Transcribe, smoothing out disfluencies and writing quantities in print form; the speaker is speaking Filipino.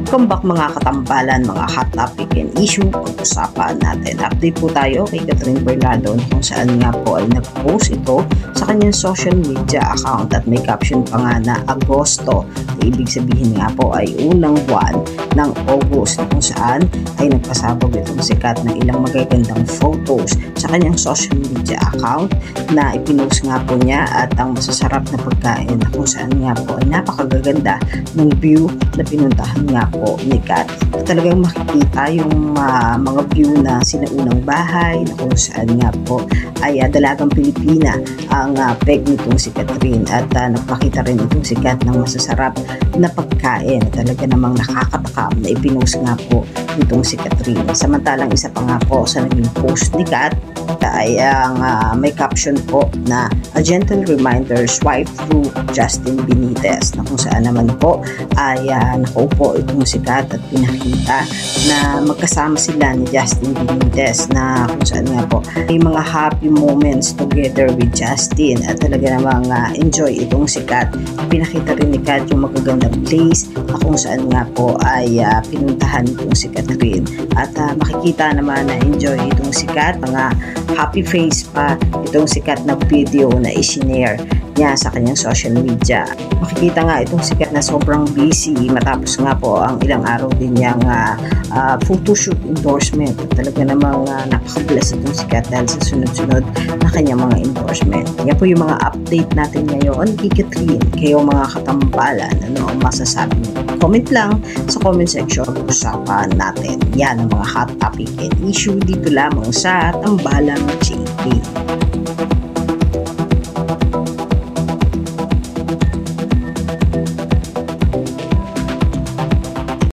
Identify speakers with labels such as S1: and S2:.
S1: Welcome back mga katambalan, mga hot topic and issue pag-usapan natin. Update po tayo kay Catherine Bernardo kung saan nga po ay nag-post ito sa kanyang social media account at may caption pa nga na Agosto. Ibig sabihin nga po ay unang buwan ng August kung saan ay nagpasabog itong sikat ng ilang magagandang photos sa kanyang social media account na ipinost nga po niya at ang masasarap na pagkain na kung saan nga po ay napakagaganda ng view na pinuntahan nga po ni Kat. Talagang makikita yung mga view na sinaunang bahay na kung saan nga po ay dalagang Pilipina ang peg nitong si Catherine at nagpakita rin itong si Kat ng masasarap na pagkain. Talaga namang nakakatakam na ipinost nga po nitong si Catherine. Samantalang isa pa nga po sa naging post ni Kat ay ang may caption po na a gentle reminder, swipe through Justin Benitez, na kung saan naman po ay nakaupo itong si Kat at pinakita na magkasama sila ni Justin Benitez na kung saan nga po may mga happy moments together with Justin at talaga namang enjoy itong si Kat. Pinakita rin ni Kat yung magagandang place na kung saan nga po ay pinuntahan itong si Catherine at makikita naman na enjoy itong si Kat, mga happy face pa itong sikat na video na isinare niya sa kanyang social media. Makikita nga itong sikat na sobrang busy matapos nga po ang ilang araw din niyang photoshoot endorsement. Talaga namang napaka-bless itong sikat dahil sa sunod-sunod na kanyang mga endorsement. Yan po yung mga update natin ngayon kay Catherine. Kayo mga katambalan, ano ang masasabi niyo? Comment lang sa comment section. Usapan natin yan ang mga hot topic and issue dito lamang sa Tambalang JP.